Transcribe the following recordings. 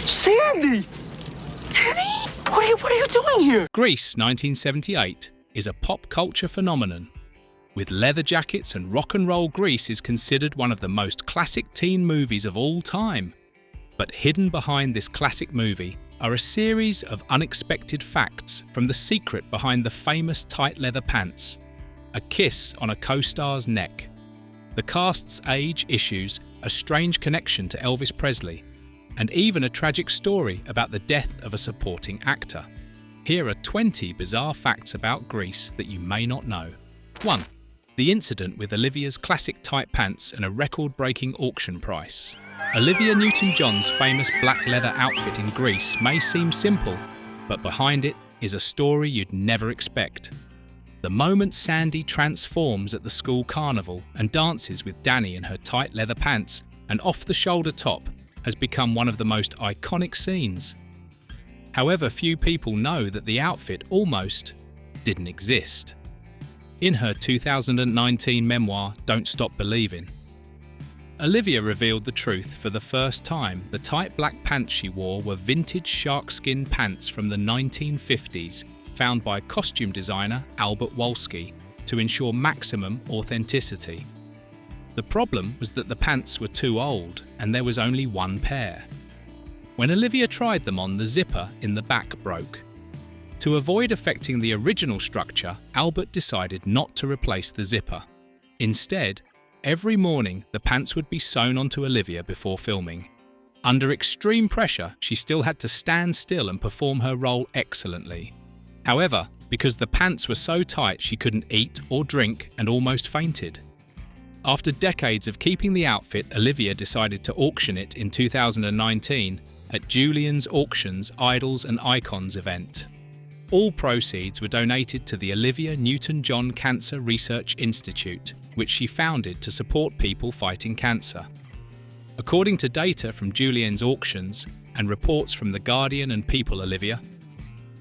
Sandy! Teddy? What are you doing here? Grease 1978 is a pop culture phenomenon. With leather jackets and rock and roll, Grease is considered one of the most classic teen movies of all time. But hidden behind this classic movie are a series of unexpected facts from the secret behind the famous tight leather pants, a kiss on a co-star's neck, the cast's age issues, a strange connection to Elvis Presley, and even a tragic story about the death of a supporting actor. Here are 20 bizarre facts about Grease that you may not know. 1. The incident with Olivia's classic tight pants and a record-breaking auction price. Olivia Newton-John's famous black leather outfit in Grease may seem simple, but behind it is a story you'd never expect. The moment Sandy transforms at the school carnival and dances with Danny in her tight leather pants and off-the-shoulder top has become one of the most iconic scenes. However, few people know that the outfit almost didn't exist. In her 2019 memoir, Don't Stop Believin', Olivia revealed the truth for the first time. The tight black pants she wore were vintage sharkskin pants from the 1950s, found by costume designer Albert Wolski to ensure maximum authenticity. The problem was that the pants were too old and there was only one pair. When Olivia tried them on, the zipper in the back broke. To avoid affecting the original structure, Albert decided not to replace the zipper. Instead, every morning the pants would be sewn onto Olivia before filming. Under extreme pressure, she still had to stand still and perform her role excellently. However, because the pants were so tight, she couldn't eat or drink and almost fainted. After decades of keeping the outfit, Olivia decided to auction it in 2019 at Julian's Auctions Idols and Icons event. All proceeds were donated to the Olivia Newton-John Cancer Research Institute, which she founded to support people fighting cancer. According to data from Julian's Auctions and reports from The Guardian and People, Olivia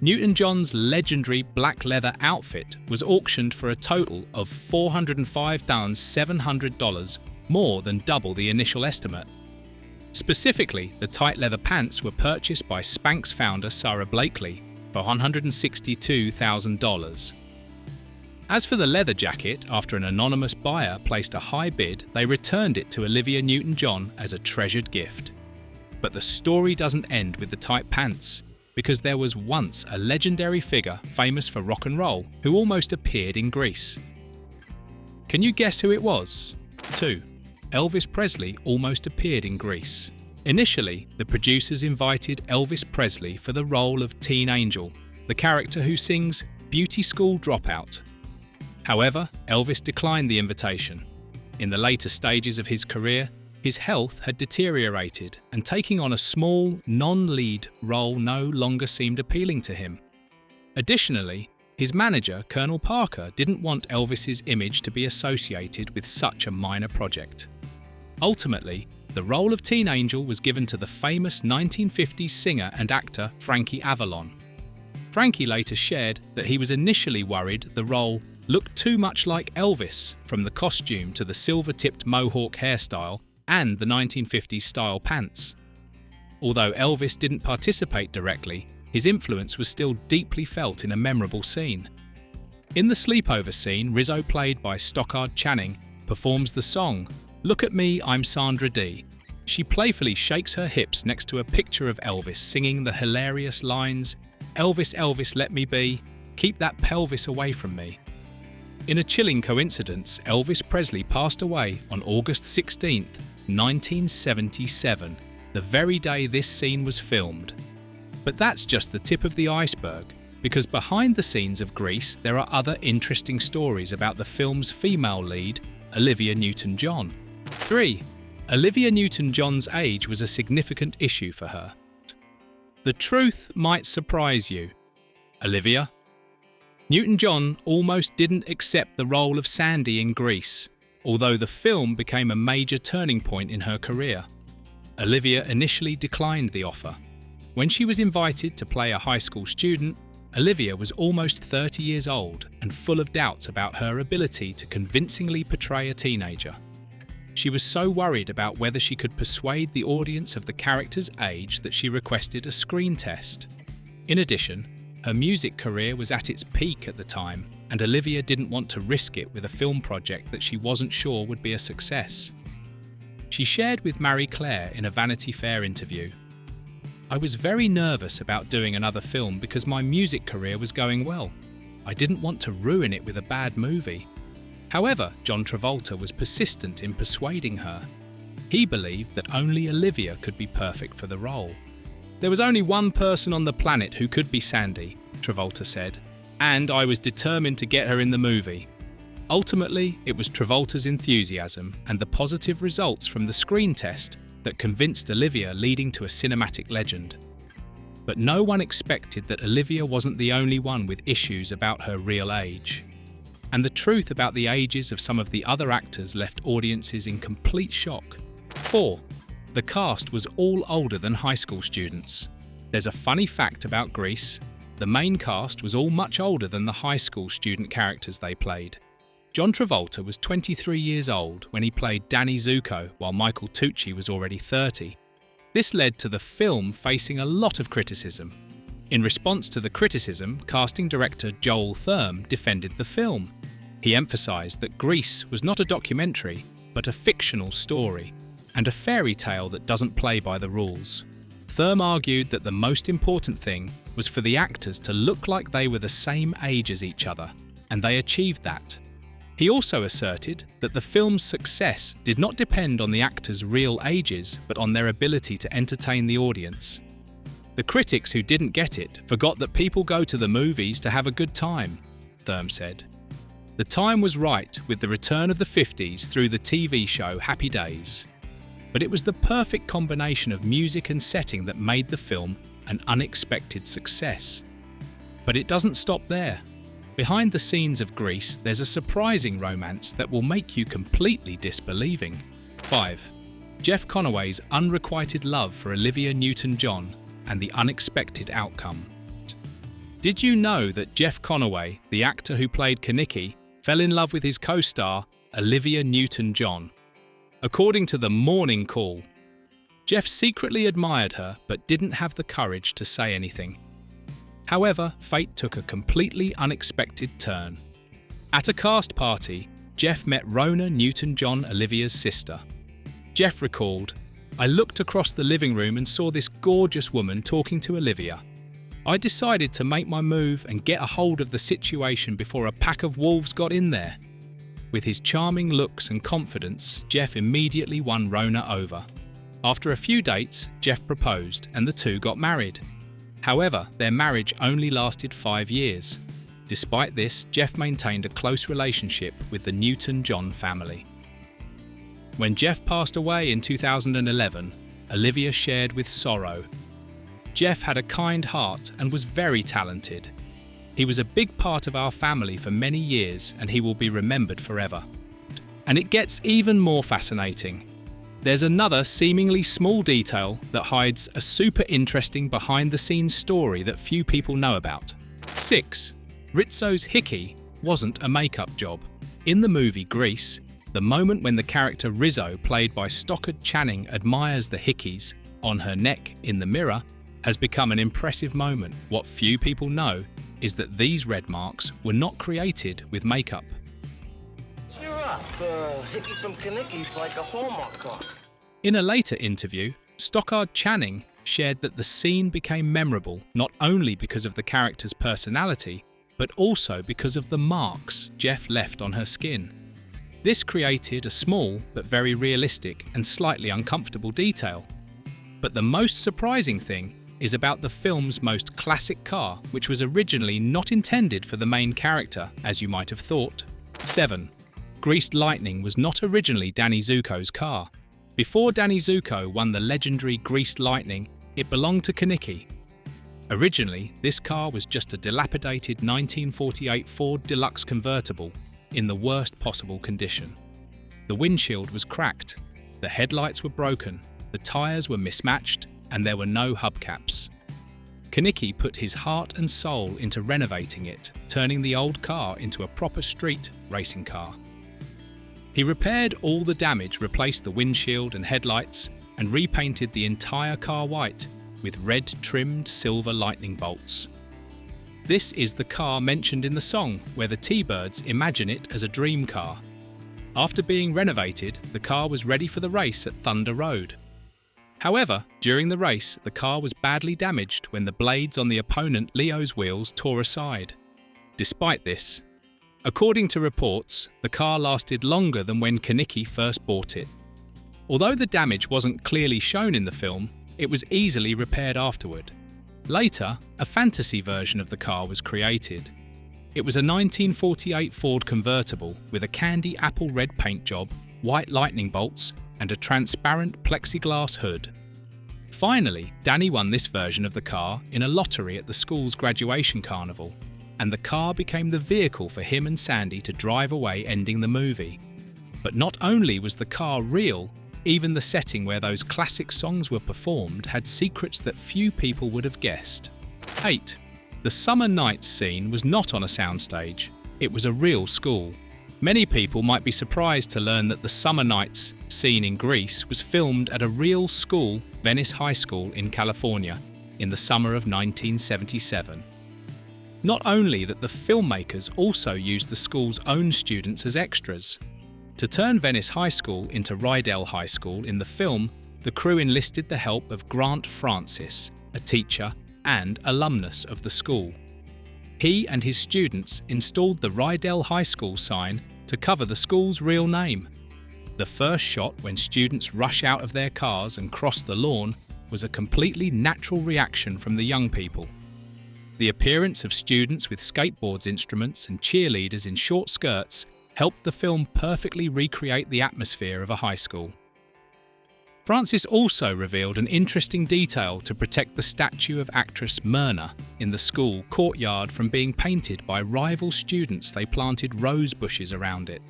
Newton-John's legendary black leather outfit was auctioned for a total of $405,700, more than double the initial estimate. Specifically, the tight leather pants were purchased by Spanx founder Sarah Blakely for $162,000. As for the leather jacket, after an anonymous buyer placed a high bid, they returned it to Olivia Newton-John as a treasured gift. But the story doesn't end with the tight pants, because there was once a legendary figure famous for rock and roll who almost appeared in Grease. Can you guess who it was? 2. Elvis Presley almost appeared in Grease. Initially, the producers invited Elvis Presley for the role of Teen Angel, the character who sings Beauty School Dropout. However, Elvis declined the invitation. In the later stages of his career, his health had deteriorated, and taking on a small, non-lead role no longer seemed appealing to him. Additionally, his manager, Colonel Parker, didn't want Elvis's image to be associated with such a minor project. Ultimately, the role of Teen Angel was given to the famous 1950s singer and actor Frankie Avalon. Frankie later shared that he was initially worried the role looked too much like Elvis, from the costume to the silver-tipped mohawk hairstyle and the 1950s style pants. Although Elvis didn't participate directly, his influence was still deeply felt in a memorable scene. In the sleepover scene, Rizzo, played by Stockard Channing, performs the song "Look at Me, I'm Sandra Dee." She playfully shakes her hips next to a picture of Elvis singing the hilarious lines, "Elvis, Elvis, let me be, keep that pelvis away from me." In a chilling coincidence, Elvis Presley passed away on August 16, 1977, the very day this scene was filmed. But that's just the tip of the iceberg, because behind the scenes of Grease there are other interesting stories about the film's female lead, Olivia Newton-John. 3. Olivia Newton-John's age was a significant issue for her. The truth might surprise you. Olivia Newton-John almost didn't accept the role of Sandy in Grease, although the film became a major turning point in her career. Olivia initially declined the offer. When she was invited to play a high school student, Olivia was almost 30 years old and full of doubts about her ability to convincingly portray a teenager. She was so worried about whether she could persuade the audience of the character's age that she requested a screen test. In addition, her music career was at its peak at the time, and Olivia didn't want to risk it with a film project that she wasn't sure would be a success. She shared with Marie Claire in a Vanity Fair interview, "I was very nervous about doing another film because my music career was going well. I didn't want to ruin it with a bad movie." However, John Travolta was persistent in persuading her. He believed that only Olivia could be perfect for the role. "There was only one person on the planet who could be Sandy," Travolta said, "and I was determined to get her in the movie." Ultimately, it was Travolta's enthusiasm and the positive results from the screen test that convinced Olivia, leading to a cinematic legend. But no one expected that Olivia wasn't the only one with issues about her real age. And the truth about the ages of some of the other actors left audiences in complete shock. 4. The cast was all older than high school students. There's a funny fact about Grease. The main cast was all much older than the high school student characters they played. John Travolta was 23 years old when he played Danny Zuko, while Michael Tucci was already 30. This led to the film facing a lot of criticism. In response to the criticism, casting director Joel Thurm defended the film. He emphasized that Grease was not a documentary, but a fictional story, and a fairy tale that doesn't play by the rules. Thurm argued that the most important thing was for the actors to look like they were the same age as each other, and they achieved that. He also asserted that the film's success did not depend on the actors' real ages, but on their ability to entertain the audience. The critics who didn't get it forgot that people go to the movies to have a good time, Thurm said. The time was right with the return of the 50s through the TV show Happy Days. But it was the perfect combination of music and setting that made the film an unexpected success. But it doesn't stop there. Behind the scenes of Grease, there's a surprising romance that will make you completely disbelieving. 5. Jeff Conaway's unrequited love for Olivia Newton-John and the unexpected outcome. Did you know that Jeff Conaway, the actor who played Kenickie, fell in love with his co-star, Olivia Newton-John? According to the Morning Call, Jeff secretly admired her but didn't have the courage to say anything. However, fate took a completely unexpected turn. At a cast party, Jeff met Rona Newton-John, Olivia's sister. Jeff recalled, "I looked across the living room and saw this gorgeous woman talking to Olivia. I decided to make my move and get a hold of the situation before a pack of wolves got in there." With his charming looks and confidence, Jeff immediately won Rona over. After a few dates, Jeff proposed and the two got married. However, their marriage only lasted 5 years. Despite this, Jeff maintained a close relationship with the Newton-John family. When Jeff passed away in 2011, Olivia shared with sorrow. Jeff had a kind heart and was very talented. He was a big part of our family for many years, and he will be remembered forever. And it gets even more fascinating. There's another seemingly small detail that hides a super interesting behind-the-scenes story that few people know about. 6. Rizzo's hickey wasn't a makeup job. In the movie Grease, the moment when the character Rizzo, played by Stockard Channing, admires the hickeys on her neck in the mirror has become an impressive moment. What few people know is that these red marks were not created with makeup. Cheer up. Hickey from Kenickie's like a Hallmark card. In a later interview, Stockard Channing shared that the scene became memorable not only because of the character's personality, but also because of the marks Jeff left on her skin. This created a small but very realistic and slightly uncomfortable detail. But the most surprising thing is about the film's most classic car, which was originally not intended for the main character, as you might have thought. 7. Greased Lightning was not originally Danny Zuko's car. Before Danny Zuko won the legendary Greased Lightning, it belonged to Kenickie. Originally, this car was just a dilapidated 1948 Ford Deluxe convertible in the worst possible condition. The windshield was cracked, the headlights were broken, the tyres were mismatched, and there were no hubcaps. Kenickie put his heart and soul into renovating it, turning the old car into a proper street racing car. He repaired all the damage, replaced the windshield and headlights, and repainted the entire car white with red-trimmed silver lightning bolts. This is the car mentioned in the song, where the T-Birds imagine it as a dream car. After being renovated, the car was ready for the race at Thunder Road. However, during the race, the car was badly damaged when the blades on the opponent Leo's wheels tore aside. Despite this, according to reports, the car lasted longer than when Kenickie first bought it. Although the damage wasn't clearly shown in the film, it was easily repaired afterward. Later, a fantasy version of the car was created. It was a 1948 Ford convertible with a candy apple red paint job, white lightning bolts, and a transparent plexiglass hood. Finally, Danny won this version of the car in a lottery at the school's graduation carnival, and the car became the vehicle for him and Sandy to drive away, ending the movie. But not only was the car real, even the setting where those classic songs were performed had secrets that few people would have guessed. 8. The Summer Nights scene was not on a soundstage, it was a real school. Many people might be surprised to learn that the Summer Nights scene in Greece was filmed at a real school, Venice High School in California, in the summer of 1977. Not only that, the filmmakers also used the school's own students as extras. To turn Venice High School into Rydell High School in the film, the crew enlisted the help of Grant Francis, a teacher and alumnus of the school. He and his students installed the Rydell High School sign to cover the school's real name. The first shot, when students rush out of their cars and cross the lawn, was a completely natural reaction from the young people. The appearance of students with skateboards instruments and cheerleaders in short skirts helped the film perfectly recreate the atmosphere of a high school. Francis also revealed an interesting detail to protect the statue of actress Myrna in the school courtyard from being painted by rival students. They planted rose bushes around it.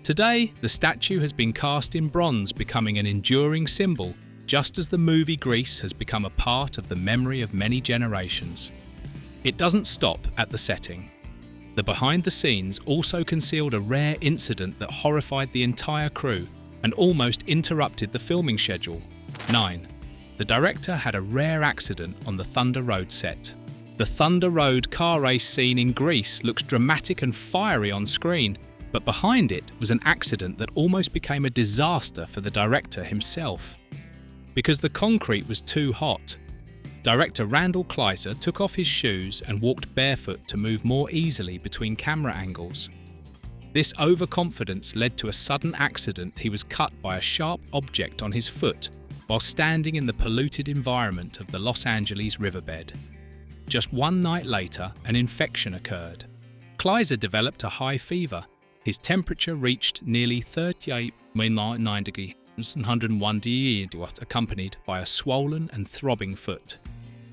Today, the statue has been cast in bronze, becoming an enduring symbol, just as the movie Grease has become a part of the memory of many generations. It doesn't stop at the setting. The behind the scenes also concealed a rare incident that horrified the entire crew and almost interrupted the filming schedule. 9. The director had a rare accident on the Thunder Road set. The Thunder Road car race scene in Greece looks dramatic and fiery on screen, but behind it was an accident that almost became a disaster for the director himself. Because the concrete was too hot, director Randall Kleiser took off his shoes and walked barefoot to move more easily between camera angles. This overconfidence led to a sudden accident. He was cut by a sharp object on his foot while standing in the polluted environment of the Los Angeles riverbed. Just one night later, an infection occurred. Kleiser developed a high fever. His temperature reached nearly 38.9 degrees, 101 degrees, accompanied by a swollen and throbbing foot.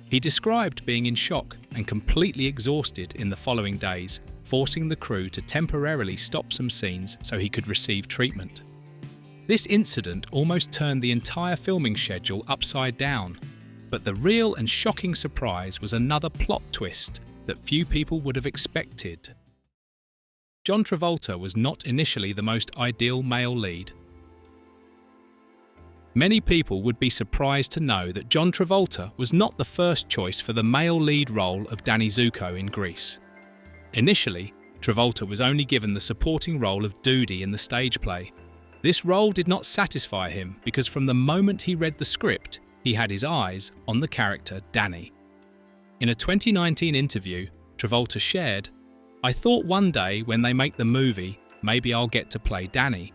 He described being in shock and completely exhausted in the following days, forcing the crew to temporarily stop some scenes so he could receive treatment. This incident almost turned the entire filming schedule upside down, but the real and shocking surprise was another plot twist that few people would have expected. John Travolta was not initially the most ideal male lead. Many people would be surprised to know that John Travolta was not the first choice for the male lead role of Danny Zuko in Grease. Initially, Travolta was only given the supporting role of Doody in the stage play. This role did not satisfy him because from the moment he read the script, he had his eyes on the character Danny. In a 2019 interview, Travolta shared, "I thought one day when they make the movie, maybe I'll get to play Danny."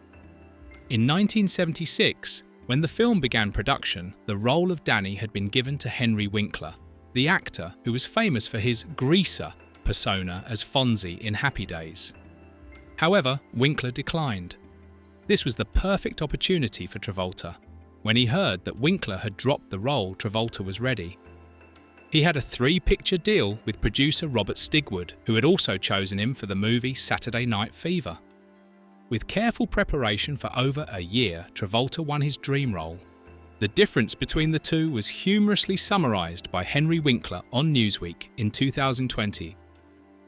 In 1976, when the film began production, the role of Danny had been given to Henry Winkler, the actor who was famous for his greaser persona as Fonzie in Happy Days. However, Winkler declined. This was the perfect opportunity for Travolta. When he heard that Winkler had dropped the role, Travolta was ready. He had a 3-picture deal with producer Robert Stigwood, who had also chosen him for the movie Saturday Night Fever. With careful preparation for over a year, Travolta won his dream role. The difference between the two was humorously summarized by Henry Winkler on Newsweek in 2020.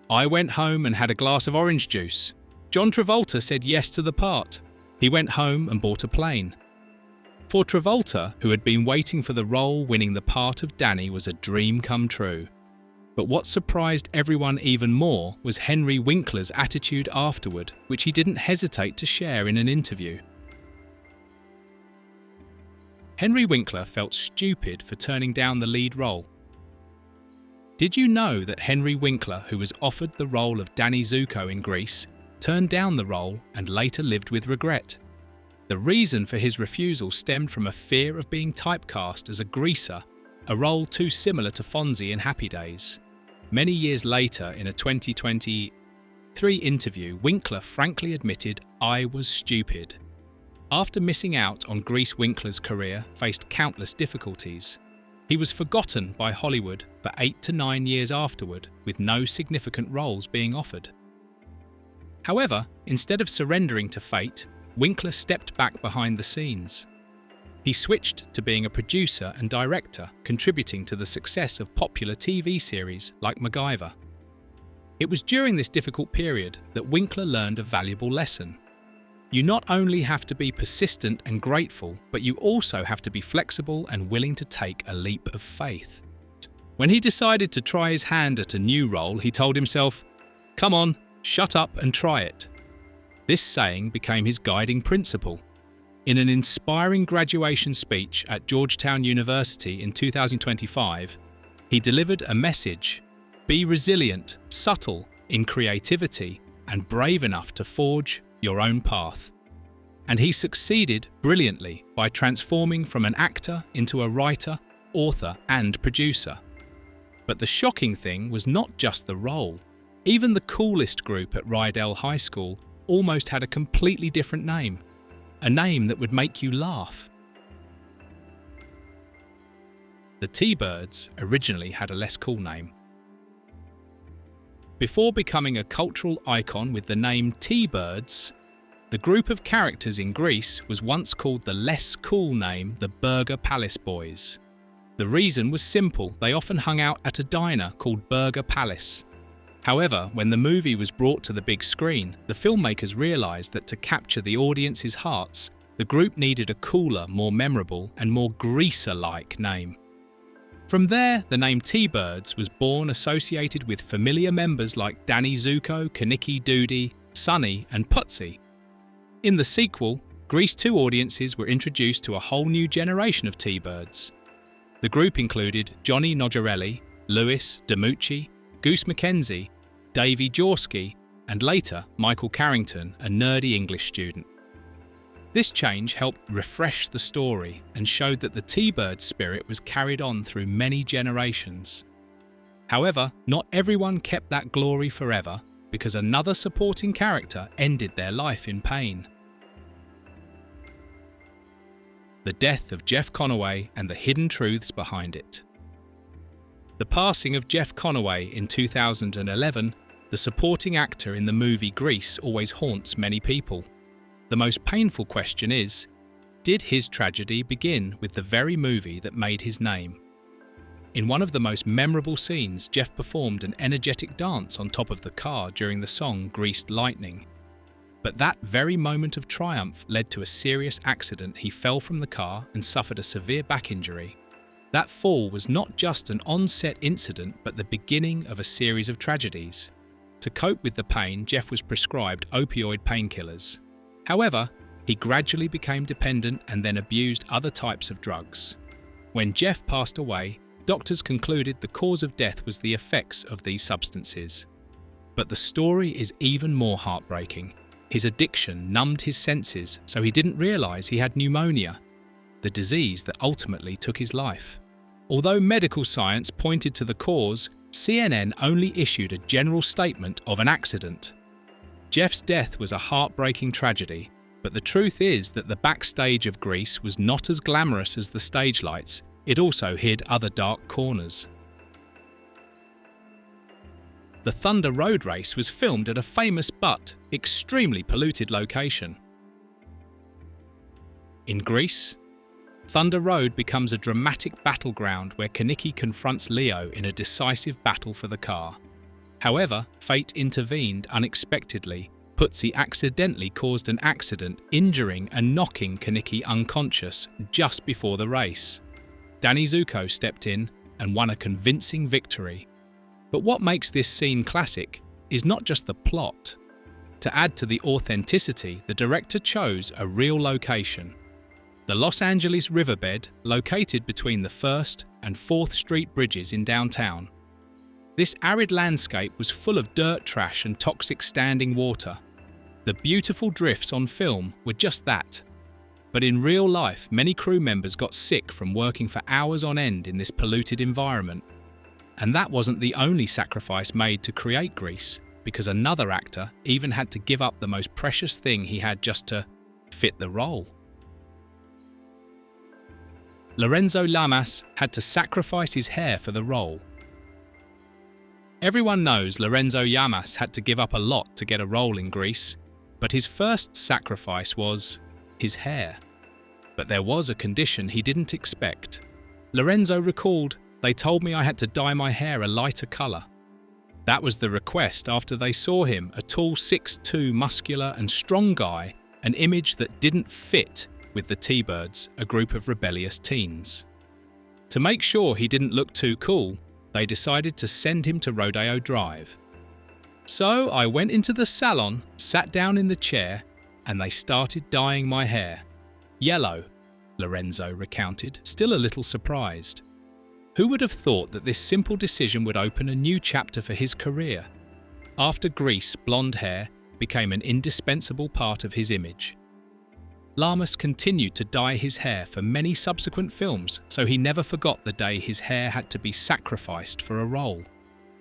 "I went home and had a glass of orange juice. John Travolta said yes to the part. He went home and bought a plane. For Travolta, who had been waiting for the role, winning the part of Danny was a dream come true. But what surprised everyone even more was Henry Winkler's attitude afterward, which he didn't hesitate to share in an interview. Henry Winkler felt stupid for turning down the lead role. Did you know that Henry Winkler, who was offered the role of Danny Zuko in Grease, turned down the role and later lived with regret? The reason for his refusal stemmed from a fear of being typecast as a greaser, a role too similar to Fonzie in Happy Days. Many years later, in a 2023 interview, Winkler frankly admitted, "I was stupid." After missing out on Grease, Winkler's career faced countless difficulties. He was forgotten by Hollywood for 8 to 9 years afterward, with no significant roles being offered. However, instead of surrendering to fate, Winkler stepped back behind the scenes. He switched to being a producer and director, contributing to the success of popular TV series like MacGyver. It was during this difficult period that Winkler learned a valuable lesson. You not only have to be persistent and grateful, but you also have to be flexible and willing to take a leap of faith. When he decided to try his hand at a new role, he told himself, "Come on, shut up and try it." This saying became his guiding principle. In an inspiring graduation speech at Georgetown University in 2025, he delivered a message: be resilient, subtle in creativity, and brave enough to forge your own path. And he succeeded brilliantly by transforming from an actor into a writer, author, and producer. But the shocking thing was not just the role. Even the coolest group at Rydell High School almost had a completely different name, a name that would make you laugh. The T-Birds originally had a less cool name. Before becoming a cultural icon with the name T-Birds, the group of characters in Grease was once called the less cool name the Burger Palace Boys. The reason was simple: they often hung out at a diner called Burger Palace. However, when the movie was brought to the big screen, the filmmakers realized that to capture the audience's hearts, the group needed a cooler, more memorable, and more greaser-like name. From there, the name T-Birds was born, associated with familiar members like Danny Zuko, Kaniki Doody, Sonny, and Putsy. In the sequel, Grease 2 audiences were introduced to a whole new generation of T-Birds. The group included Johnny Nogarelli, Louis DeMucci, Goose McKenzie, Davey Jaworski, and later Michael Carrington, a nerdy English student. This change helped refresh the story and showed that the T-Bird spirit was carried on through many generations. However, not everyone kept that glory forever, because another supporting character ended their life in pain. The death of Jeff Conaway and the hidden truths behind it. The passing of Jeff Conaway in 2011, the supporting actor in the movie Grease, always haunts many people. The most painful question is, did his tragedy begin with the very movie that made his name? In one of the most memorable scenes, Jeff performed an energetic dance on top of the car during the song Greased Lightning. But that very moment of triumph led to a serious accident. He fell from the car and suffered a severe back injury. That fall was not just an on-set incident, but the beginning of a series of tragedies. To cope with the pain, Jeff was prescribed opioid painkillers. However, he gradually became dependent and then abused other types of drugs. When Jeff passed away, doctors concluded the cause of death was the effects of these substances. But the story is even more heartbreaking. His addiction numbed his senses, so he didn't realize he had pneumonia, the disease that ultimately took his life. Although medical science pointed to the cause, CNN only issued a general statement of an accident. Jeff's death was a heartbreaking tragedy, but the truth is that the backstage of Grease was not as glamorous as the stage lights. It also hid other dark corners. The Thunder Road Race was filmed at a famous but extremely polluted location. In Grease, Thunder Road becomes a dramatic battleground where Kaniki confronts Leo in a decisive battle for the car. However, fate intervened unexpectedly, Putzi accidentally caused an accident, injuring and knocking Kaneki unconscious just before the race. Danny Zuko stepped in and won a convincing victory. But what makes this scene classic is not just the plot. To add to the authenticity, the director chose a real location. The Los Angeles riverbed, located between the 1st and 4th Street bridges in downtown. This arid landscape was full of dirt trash and toxic standing water. The beautiful drifts on film were just that. But in real life, many crew members got sick from working for hours on end in this polluted environment. And that wasn't the only sacrifice made to create Grease, because another actor even had to give up the most precious thing he had just to fit the role. Lorenzo Lamas had to sacrifice his hair for the role. Everyone knows Lorenzo Lamas had to give up a lot to get a role in Grease, but his first sacrifice was his hair. But there was a condition he didn't expect. Lorenzo recalled, "They told me I had to dye my hair a lighter colour." That was the request after they saw him, a tall 6'2", muscular and strong guy, an image that didn't fit with the T-Birds, a group of rebellious teens. To make sure he didn't look too cool, they decided to send him to Rodeo Drive. So I went into the salon, sat down in the chair, and they started dyeing my hair. Yellow, Lorenzo recounted, still a little surprised. Who would have thought that this simple decision would open a new chapter for his career? After Grease, blonde hair became an indispensable part of his image. Lamas continued to dye his hair for many subsequent films, so he never forgot the day his hair had to be sacrificed for a role.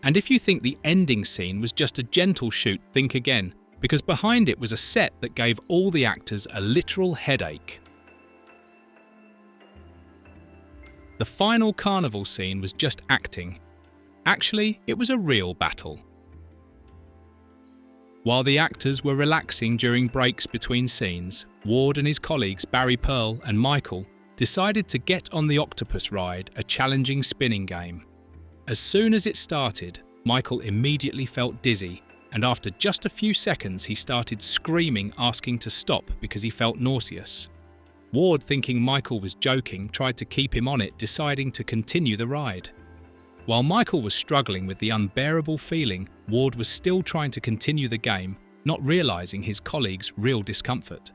And if you think the ending scene was just a gentle shoot, think again, because behind it was a set that gave all the actors a literal headache. The final carnival scene was just acting. Actually, it was a real battle. While the actors were relaxing during breaks between scenes, Ward and his colleagues Barry Pearl and Michael decided to get on the octopus ride, a challenging spinning game. As soon as it started, Michael immediately felt dizzy, and after just a few seconds he started screaming, asking to stop because he felt nauseous. Ward, thinking Michael was joking, tried to keep him on it, deciding to continue the ride. While Michael was struggling with the unbearable feeling, Ward was still trying to continue the game, not realizing his colleagues' real discomfort.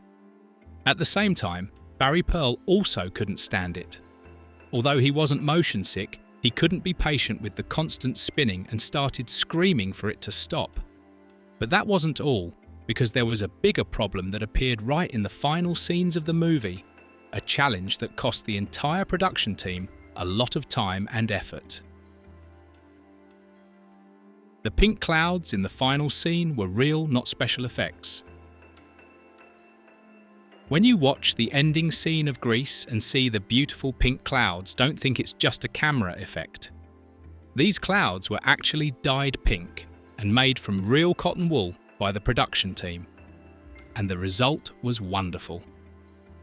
At the same time, Barry Pearl also couldn't stand it. Although he wasn't motion sick, he couldn't be patient with the constant spinning and started screaming for it to stop. But that wasn't all, because there was a bigger problem that appeared right in the final scenes of the movie, a challenge that cost the entire production team a lot of time and effort. The pink clouds in the final scene were real, not special effects. When you watch the ending scene of Grease and see the beautiful pink clouds, don't think it's just a camera effect. These clouds were actually dyed pink and made from real cotton wool by the production team. And the result was wonderful.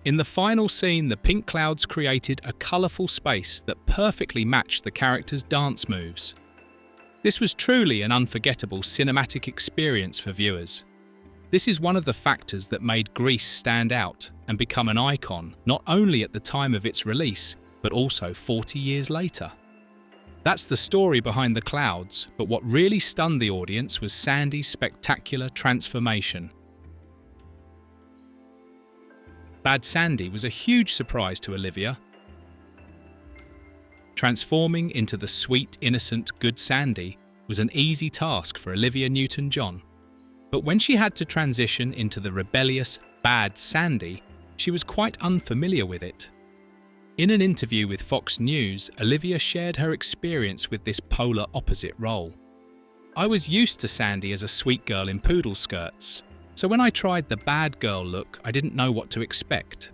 In the final scene, the pink clouds created a colourful space that perfectly matched the characters' dance moves. This was truly an unforgettable cinematic experience for viewers. This is one of the factors that made Grease stand out and become an icon, not only at the time of its release, but also 40 years later. That's the story behind the clouds, but what really stunned the audience was Sandy's spectacular transformation. Bad Sandy was a huge surprise to Olivia. Transforming into the sweet, innocent, good Sandy was an easy task for Olivia Newton-John. But when she had to transition into the rebellious, bad Sandy, she was quite unfamiliar with it. In an interview with Fox News, Olivia shared her experience with this polar opposite role. "I was used to Sandy as a sweet girl in poodle skirts, so when I tried the bad girl look, I didn't know what to expect.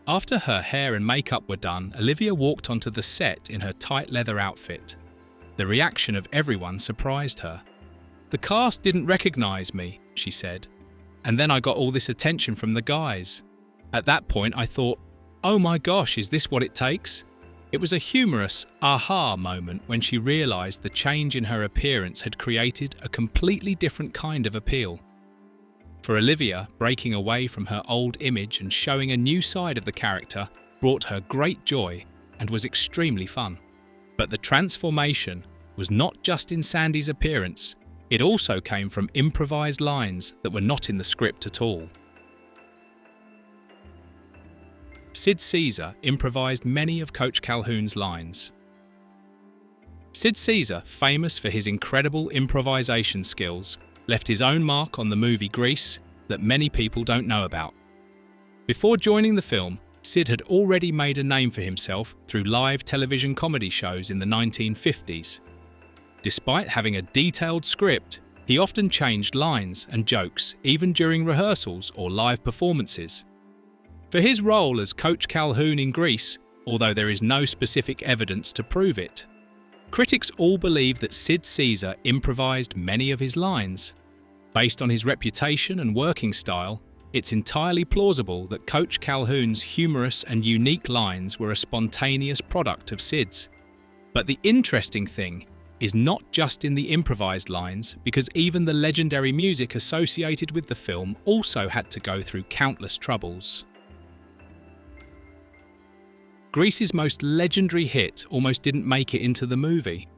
After her hair and makeup were done, Olivia walked onto the set in her tight leather outfit. The reaction of everyone surprised her. The cast didn't recognize me," she said, "and then I got all this attention from the guys. At that point I thought, oh my gosh, is this what it takes?" It was a humorous aha moment when she realized the change in her appearance had created a completely different kind of appeal. For Olivia, breaking away from her old image and showing a new side of the character brought her great joy and was extremely fun. But the transformation was not just in Sandy's appearance, it also came from improvised lines that were not in the script at all. Sid Caesar improvised many of Coach Calhoun's lines. Sid Caesar, famous for his incredible improvisation skills, left his own mark on the movie Grease that many people don't know about. Before joining the film, Sid had already made a name for himself through live television comedy shows in the 1950s. Despite having a detailed script, he often changed lines and jokes even during rehearsals or live performances. For his role as Coach Calhoun in Grease, although there is no specific evidence to prove it, critics all believe that Sid Caesar improvised many of his lines. Based on his reputation and working style, it's entirely plausible that Coach Calhoun's humorous and unique lines were a spontaneous product of Sid's. But the interesting thing is not just in the improvised lines, because even the legendary music associated with the film also had to go through countless troubles. Grease's most legendary hit almost didn't make it into the movie.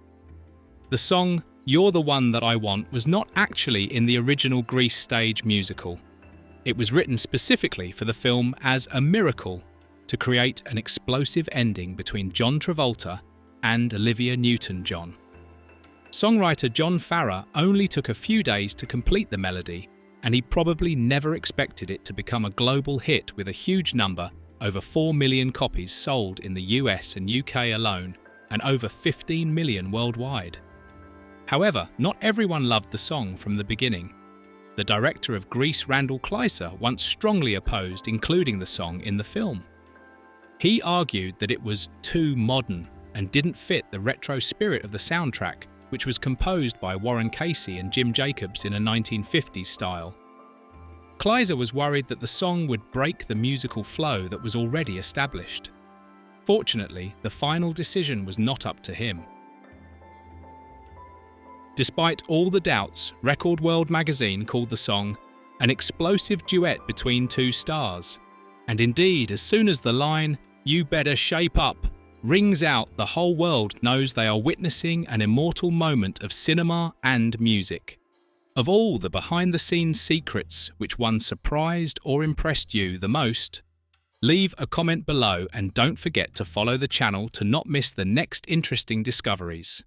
The song "You're the One That I Want" was not actually in the original Grease stage musical. It was written specifically for the film as a miracle to create an explosive ending between John Travolta and Olivia Newton-John. Songwriter John Farrar only took a few days to complete the melody, and he probably never expected it to become a global hit with a huge number, over 4 million copies sold in the US and UK alone, and over 15 million worldwide. However, not everyone loved the song from the beginning. The director of Grease, Randall Kleiser, once strongly opposed including the song in the film. He argued that it was too modern and didn't fit the retro spirit of the soundtrack, which was composed by Warren Casey and Jim Jacobs in a 1950s style. Kleiser was worried that the song would break the musical flow that was already established. Fortunately, the final decision was not up to him. Despite all the doubts, Record World magazine called the song an explosive duet between two stars. And indeed, as soon as the line, "You better shape up," rings out, the whole world knows they are witnessing an immortal moment of cinema and music. Of all the behind-the-scenes secrets which one surprised or impressed you the most, leave a comment below and don't forget to follow the channel to not miss the next interesting discoveries.